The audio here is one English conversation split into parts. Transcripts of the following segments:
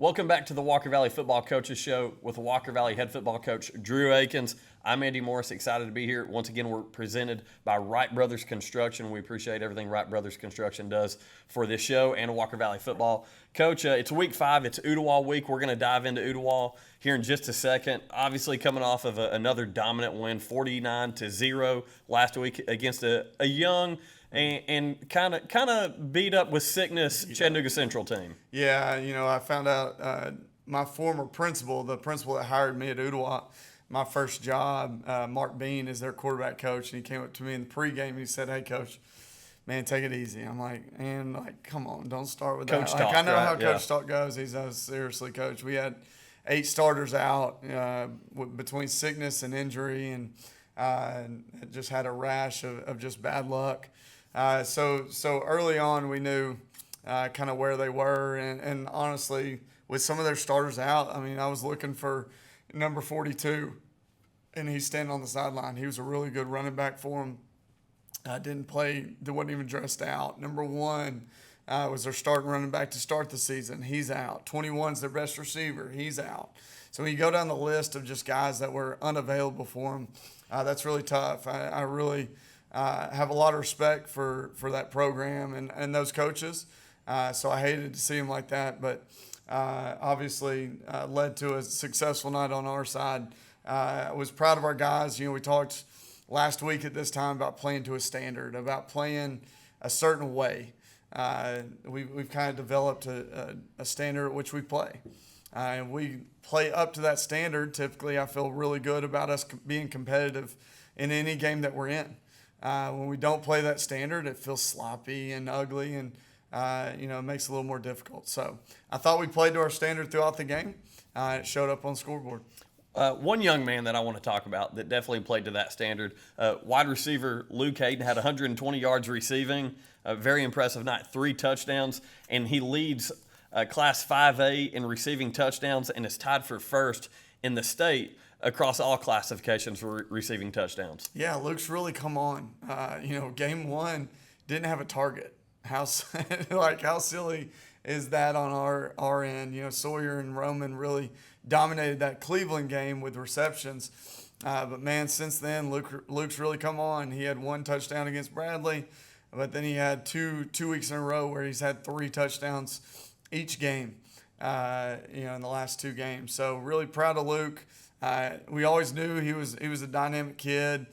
Welcome back to the Walker Valley Football Coaches Show with Walker Valley head football coach Drew Akins. I'm Andy Morris, excited to be here. Once again, we're presented by Wright Brothers Construction. We appreciate everything Wright Brothers Construction does for this show and Walker Valley football. Coach, it's week 5. It's Ooltewah week. We're going to dive into Ooltewah here in just a second. Obviously, coming off of another dominant win, 49-0 last week against a young and kind of beat up with sickness Chattanooga Central team. Yeah, I found out my former principal, the principal that hired me at Ooltewah, my first job, Mark Bean is their quarterback coach, and he came up to me in the pregame and he said, "Hey, Coach, man, take it easy." I'm like, "Man, come on, don't start with Coach that." talk, I know right? how Coach talk goes. He says, "Seriously, Coach, we had 8 starters out between sickness and injury, and just had a rash of just bad luck." So early on, we knew kind of where they were, and honestly, with some of their starters out, I was looking for number 42, and he's standing on the sideline. He was a really good running back for him. Didn't play, wasn't even dressed out. Number 1 was their starting running back to start the season. He's out. 21's their best receiver. He's out. So when you go down the list of just guys that were unavailable for him, that's really tough. I really have a lot of respect for that program and those coaches. So I hated to see him like that, but obviously led to a successful night on our side. I was proud of our guys. We talked last week at this time about playing to a standard, about playing a certain way. We've kind of developed a standard at which we play. And we play up to that standard. Typically, I feel really good about us being competitive in any game that we're in. When we don't play that standard, it feels sloppy and ugly, and it makes it a little more difficult. So I thought we played to our standard throughout the game. It showed up on the scoreboard. One young man that I want to talk about that definitely played to that standard, wide receiver Luke Hayden had 120 yards receiving, a very impressive night, 3 touchdowns, and he leads Class 5A in receiving touchdowns and is tied for first in the state across all classifications for receiving touchdowns. Yeah, Luke's really come on. Game 1 didn't have a target. How silly is that on our end? Sawyer and Roman really dominated that Cleveland game with receptions. But, man, since then, Luke's really come on. He had 1 touchdown against Bradley, but then he had two weeks in a row where he's had 3 touchdowns each game, in the last 2 games. So really proud of Luke. We always knew he was a dynamic kid.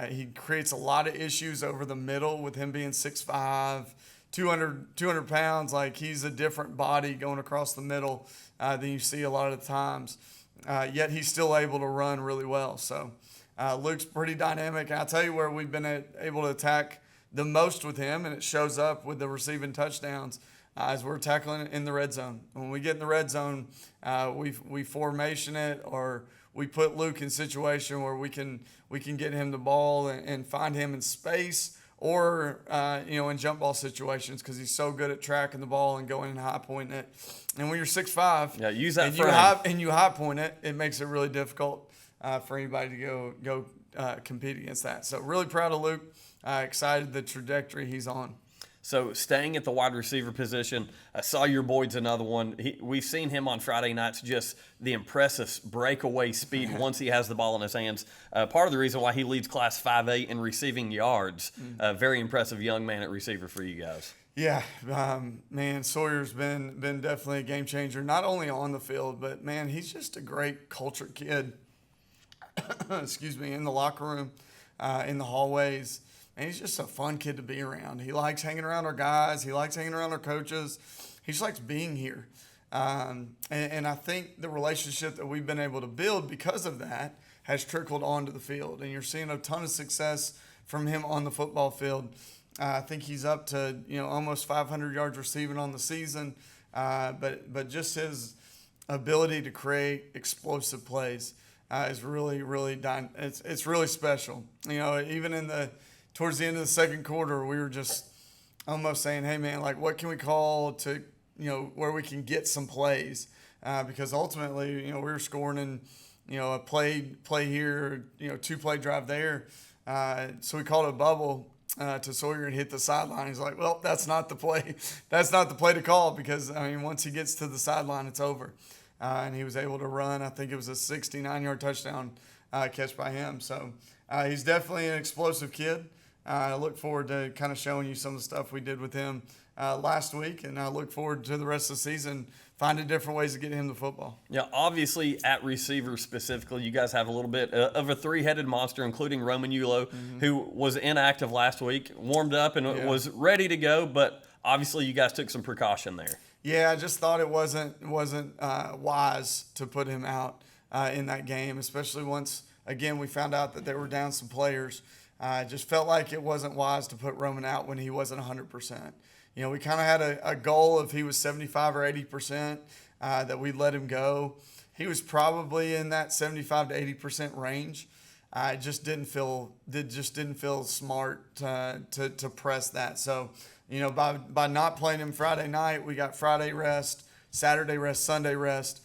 He creates a lot of issues over the middle with him being 6'5", 200 pounds. Like, he's a different body going across the middle than you see a lot of the times. Yet he's still able to run really well. So Luke's pretty dynamic. And I'll tell you where we've been able to attack the most with him, and it shows up with the receiving touchdowns, as we're tackling in the red zone. When we get in the red zone, we formation it, or we put Luke in a situation where we can get him the ball and find him in space, or in jump ball situations, because he's so good at tracking the ball and going and high pointing it. And when you're 6'5", use that and you high point it, it makes it really difficult for anybody to go compete against that. So really proud of Luke. Excited the trajectory he's on. So staying at the wide receiver position, Sawyer Boyd's another one. We've seen him on Friday nights, just the impressive breakaway speed once he has the ball in his hands. Part of the reason why he leads Class 5A in receiving yards. Very impressive young man at receiver for you guys. Yeah, man, Sawyer's been definitely a game changer, not only on the field, but, man, he's just a great cultured kid, excuse me, in the locker room, in the hallways. And he's just a fun kid to be around. He likes hanging around our guys. He likes hanging around our coaches. He just likes being here. And I think the relationship that we've been able to build because of that has trickled onto the field. And you're seeing a ton of success from him on the football field. I think he's up to almost 500 yards receiving on the season. But just his ability to create explosive plays is really, really it's really special. Even towards the end of the second quarter, we were just almost saying, "Hey, man, what can we call to, where we can get some plays?" Because ultimately, we were scoring in, a play here, 2-play drive there. So we called it a bubble, to Sawyer and hit the sideline. He's like, well, that's not the play. That's not the play to call because, I mean, once he gets to the sideline, it's over. And he was able to run. I think it was a 69-yard touchdown catch by him. So he's definitely an explosive kid. I look forward to kind of showing you some of the stuff we did with him last week, and I look forward to the rest of the season finding different ways to get him the football. Yeah, obviously at receiver specifically, you guys have a little bit of a three-headed monster, including Roman Yulo, who was inactive last week, warmed up and was ready to go, but obviously you guys took some precaution there. Yeah, I just thought it wasn't wise to put him out in that game, especially once, again, we found out that they were down some players. I just felt like it wasn't wise to put Roman out when he wasn't 100%. You know, we kind of had a goal if he was 75 or 80% that we'd let him go. He was probably in that 75 to 80% range. I just didn't feel smart to press that. So, you know, by not playing him Friday night, we got Friday rest, Saturday rest, Sunday rest.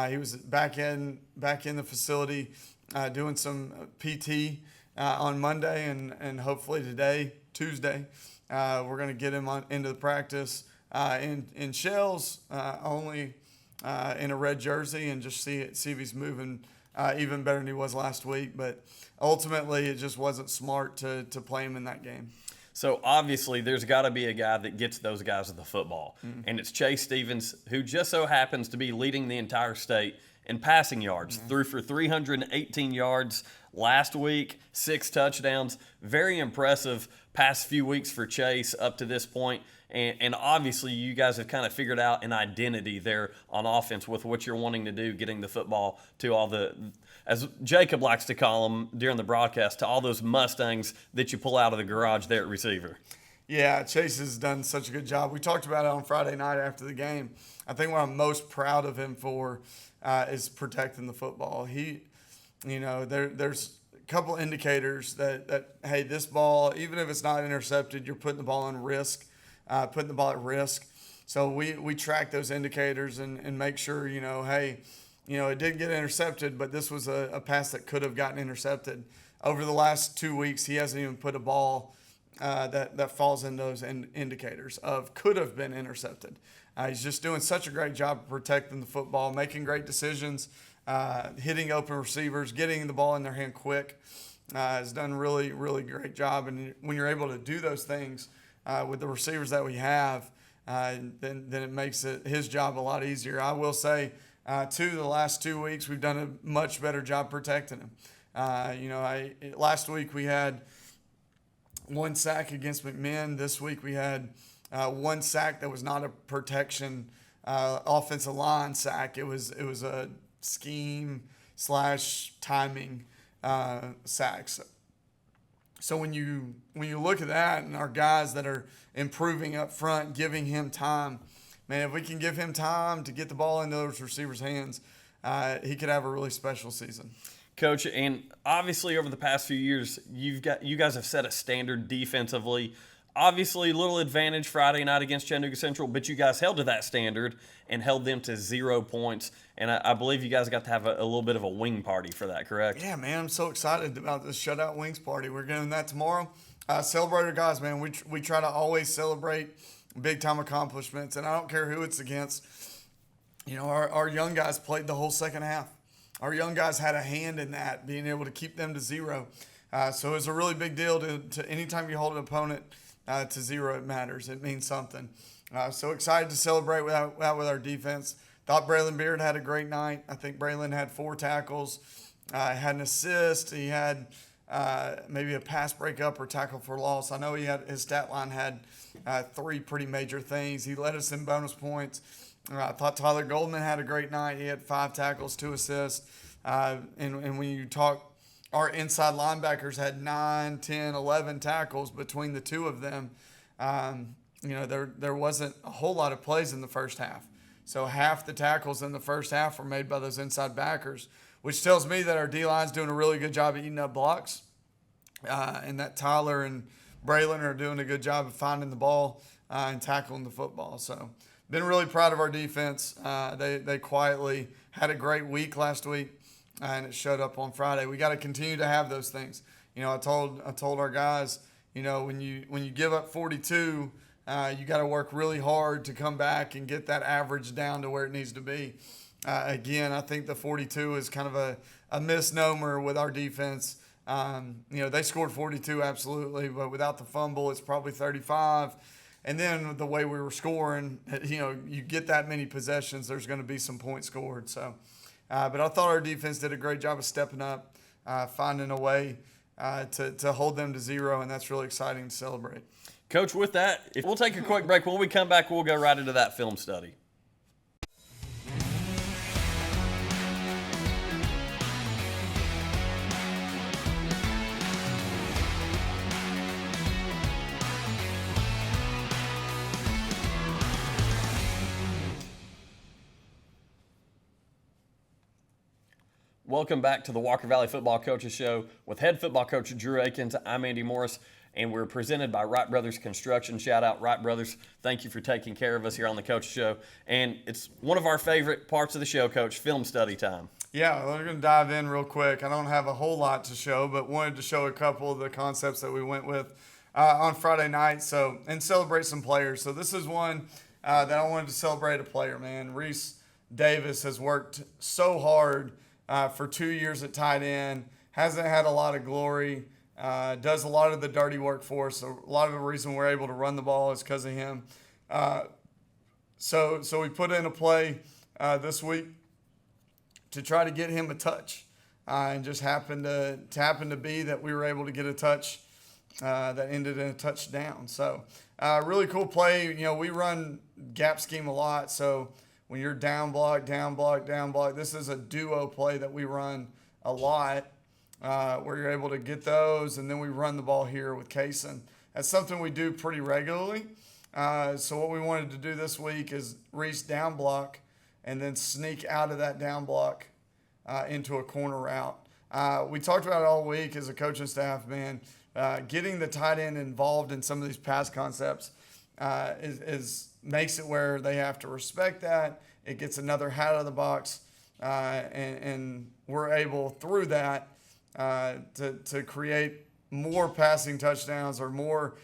He was back in the facility doing some PT on Monday and hopefully today, Tuesday. We're going to get him into the practice in shells, only in a red jersey, and just see if he's moving even better than he was last week. But ultimately, it just wasn't smart to play him in that game. So obviously, there's got to be a guy that gets those guys the football, and it's Chase Stevens, who just so happens to be leading the entire state in passing yards. Threw for 318 yards last week, 6 touchdowns. Very impressive past few weeks for Chase up to this point. And obviously, you guys have kind of figured out an identity there on offense with what you're wanting to do, getting the football to all the, as Jacob likes to call them during the broadcast, to all those Mustangs that you pull out of the garage there at receiver. Yeah, Chase has done such a good job. We talked about it on Friday night after the game. I think what I'm most proud of him for is protecting the football. He, you know, there's a couple indicators that hey, this ball, even if it's not intercepted, you're putting the ball at risk. So we track those indicators and make sure, you know, hey, you know, it did get intercepted, but this was a pass that could have gotten intercepted. Over the last 2 weeks, he hasn't even put a ball that falls in those indicators of could have been intercepted. He's just doing such a great job of protecting the football, making great decisions, hitting open receivers, getting the ball in their hand quick. Has done really, really great job. And when you're able to do those things with the receivers that we have, then it makes his job a lot easier. I will say, the last 2 weeks, we've done a much better job protecting him. Last week we had 1 sack against McMinn. This week we had 1 sack that was not a protection offensive line sack. It was a scheme / timing sacks. So when you look at that and our guys that are improving up front, giving him time, man, if we can give him time to get the ball in those receivers' hands, he could have a really special season. Coach, and obviously over the past few years, you guys have set a standard defensively. Obviously, a little advantage Friday night against Chattanooga Central, but you guys held to that standard and held them to 0 points. And I believe you guys got to have a little bit of a wing party for that, correct? Yeah, man, I'm so excited about this shutout wings party. We're doing that tomorrow. Celebrate our guys, man. We try to always celebrate big-time accomplishments, and I don't care who it's against. You know, our young guys played the whole second half. Our young guys had a hand in that, being able to keep them to 0. So it's a really big deal to anytime you hold an opponent to 0, it matters. It means something. So excited to celebrate with our defense. Thought Braylon Beard had a great night. I think Braylon had 4 tackles, had an assist. He had maybe a pass breakup or tackle for loss. I know his stat line had 3 pretty major things. He led us in bonus points. I thought Tyler Goldman had a great night. He had 5 tackles, 2 assists. And when you talk, our inside linebackers had 9, 10, 11 tackles between the 2 of them. There wasn't a whole lot of plays in the first half. So half the tackles in the first half were made by those inside backers, which tells me that our D-line's doing a really good job of eating up blocks. And that Tyler and Braylon are doing a good job of finding the ball and tackling the football. So been really proud of our defense. They quietly had a great week last week, and it showed up on Friday. We got to continue to have those things. You know, I told our guys, when you give up 42, you got to work really hard to come back and get that average down to where it needs to be. Again, I think the 42 is kind of a misnomer with our defense. They scored 42 absolutely, but without the fumble, it's probably 35. And then the way we were scoring, you get that many possessions, there's going to be some points scored. So, but I thought our defense did a great job of stepping up, finding a way to hold them to 0, and that's really exciting to celebrate. Coach, with that, we'll take a quick break. When we come back, we'll go right into that film study. Welcome back to the Walker Valley Football Coaches Show with head football coach Drew Akins. I'm Andy Morris, and we're presented by Wright Brothers Construction. Shout out Wright Brothers. Thank you for taking care of us here on the Coaches Show. And it's one of our favorite parts of the show, Coach, film study time. Yeah, we're going to dive in real quick. I don't have a whole lot to show, but wanted to show a couple of the concepts that we went with on Friday night and celebrate some players. So this is one that I wanted to celebrate a player, man. Reese Davis has worked so hard for 2 years at tight end, hasn't had a lot of glory, does a lot of the dirty work for us. So a lot of the reason we're able to run the ball is because of him. So we put in a play this week to try to get him a touch, and just happened to be that we were able to get a touch that ended in a touchdown. So really cool play. We run gap scheme a lot, so when you're down block, this is a duo play that we run a lot, where you're able to get those, and then we run the ball here with Kaysen. That's something we do pretty regularly. So what we wanted to do this week is Reese down block and then sneak out of that down block into a corner route. We talked about it all week as a coaching staff, man. Getting the tight end involved in some of these pass concepts makes it where they have to respect that. It gets another hat out of the box, and we're able through that to create more passing touchdowns or more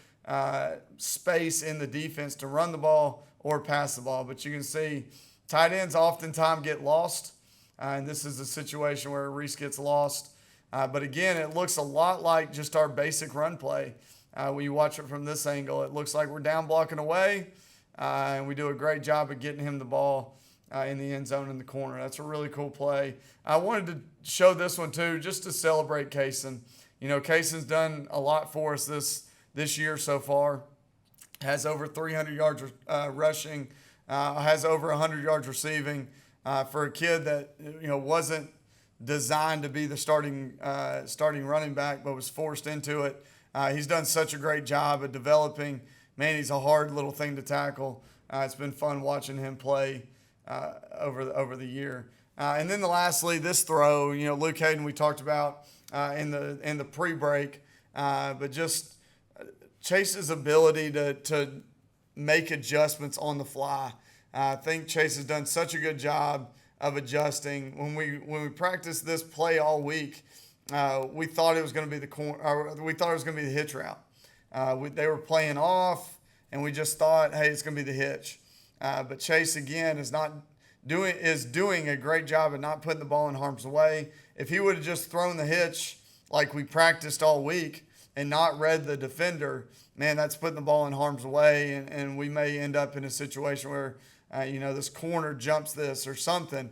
space in the defense to run the ball or pass the ball. But you can see tight ends oftentimes get lost, and this is a situation where Reese gets lost. But again, it looks a lot like just our basic run play. When you watch it from this angle, it looks like we're down blocking away, and we do a great job of getting him the ball in the end zone in the corner. That's a really cool play. I wanted to show this one too, just to celebrate Kaysen. Kaysen's done a lot for us this year so far. Has over 300 yards rushing, has over 100 yards receiving. For a kid that wasn't designed to be the starting running back, but was forced into it. He's done such a great job of developing. Man, he's a hard little thing to tackle. It's been fun watching him play over the year. And then lastly, this throw, Luke Hayden we talked about in the pre-break, but just Chase's ability to make adjustments on the fly. I think Chase has done such a good job of adjusting. When we practiced this play all week, we thought it was going to be we thought it was going to be the hitch route. They were playing off, and we just thought, hey, it's going to be the hitch. But Chase again is doing a great job of not putting the ball in harm's way. If he would have just thrown the hitch like we practiced all week and not read the defender, man, that's putting the ball in harm's way, and we may end up in a situation where this corner jumps this or something.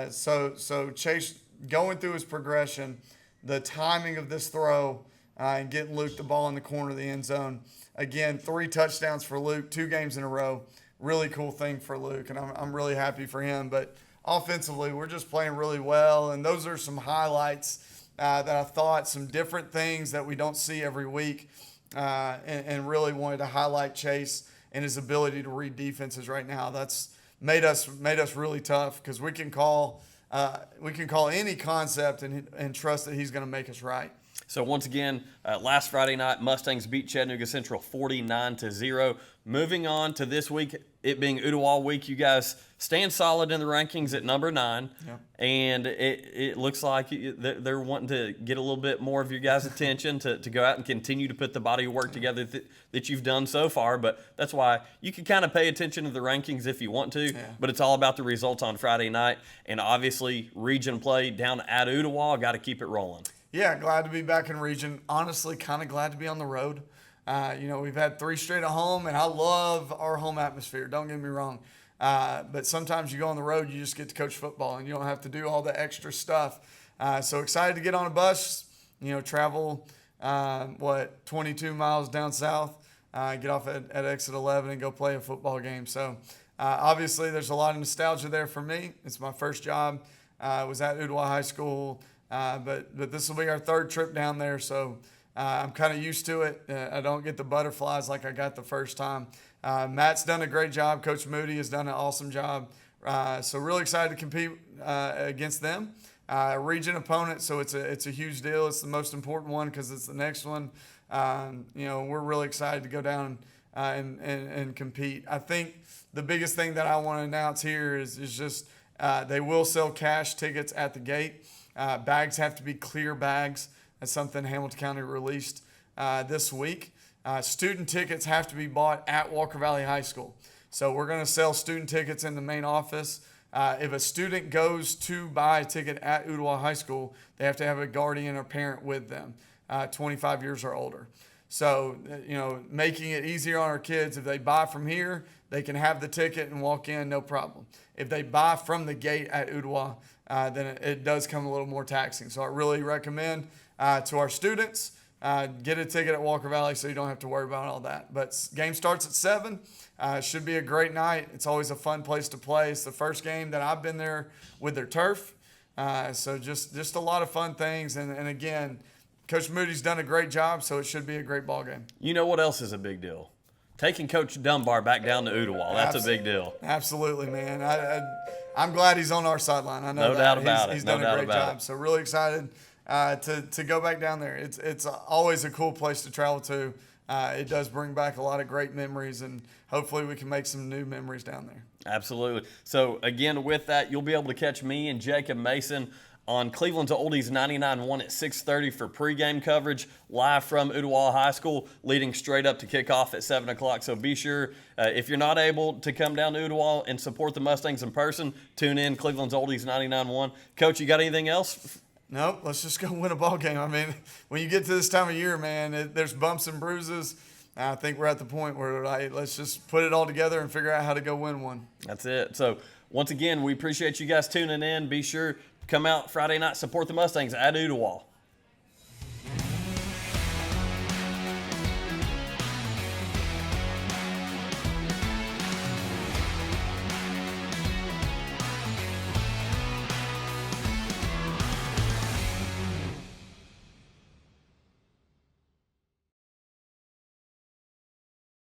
So Chase going through his progression, the timing of this throw, and getting Luke the ball in the corner of the end zone. Again, 3 touchdowns for Luke, 2 games in a row. Really cool thing for Luke, and I'm really happy for him. But offensively, we're just playing really well, and those are some highlights that I thought, some different things that we don't see every week, and really wanted to highlight Chase and his ability to read defenses right now. That's made us really tough, because we can call any concept and trust that he's going to make us right. So once again, last Friday night, Mustangs beat Chattanooga Central 49-0. Moving on to this week, it being Ooltewah week, you guys stand solid in the rankings at number 9. Yep. And it looks like they're wanting to get a little bit more of your guys' attention to go out and continue to put the body of work together that you've done so far. But that's why you can kind of pay attention to the rankings if you want to. Yeah. But it's all about the results on Friday night. And obviously, region play down at Ooltewah, got to keep it rolling. Yeah, glad to be back in region. Honestly, kind of glad to be on the road. We've had 3 straight at home, and I love our home atmosphere. Don't get me wrong. But sometimes you go on the road, you just get to coach football, and you don't have to do all the extra stuff. So excited to get on a bus, travel, 22 miles down south, get off at exit 11 and go play a football game. So obviously there's a lot of nostalgia there for me. It's my first job. I was at Ooltewah High School. But this will be our 3rd trip down there, so I'm kind of used to it. I don't get the butterflies like I got the first time. Matt's done a great job. Coach Moody has done an awesome job. So really excited to compete against them. Region opponent, so it's a huge deal. It's the most important one because it's the next one. We're really excited to go down and compete. I think the biggest thing that I want to announce here is just they will sell cash tickets at the gate. Bags have to be clear bags. That's something Hamilton County released this week. Student tickets have to be bought at Walker Valley High School. So we're going to sell student tickets in the main office. If a student goes to buy a ticket at Ooltewah High School, they have to have a guardian or parent with them, 25 years or older. So, making it easier on our kids. If they buy from here, they can have the ticket and walk in, no problem. If they buy from the gate at Ooltewah, then it does come a little more taxing. So I really recommend to our students, get a ticket at Walker Valley so you don't have to worry about all that. But game starts at 7. It should be a great night. It's always a fun place to play. It's the first game that I've been there with their turf. So just a lot of fun things. And again, Coach Moody's done a great job, so it should be a great ball game. You know what else is a big deal? Taking Coach Dunbar back down to Ooltewah. That's a big deal. Absolutely, man. I'm glad he's on our sideline. I know no doubt about it. He's done a great job. It. So really excited to go back down there. It's always a cool place to travel to. It does bring back a lot of great memories, and hopefully we can make some new memories down there. Absolutely. So, again, with that, you'll be able to catch me and Jacob Mason on Cleveland's Oldies 99.1 at 6:30 for pregame coverage live from Ooltewah High School, leading straight up to kickoff at 7 o'clock. So be sure, if you're not able to come down to Ooltewah and support the Mustangs in person, tune in Cleveland's Oldies 99.1. Coach, you got anything else? Nope, let's just go win a ball game. I mean, when you get to this time of year, man, there's bumps and bruises. I think we're at the point where let's just put it all together and figure out how to go win one. That's it. So, once again, we appreciate you guys tuning in. Be sure to come out Friday night, support the Mustangs at Ooltewah.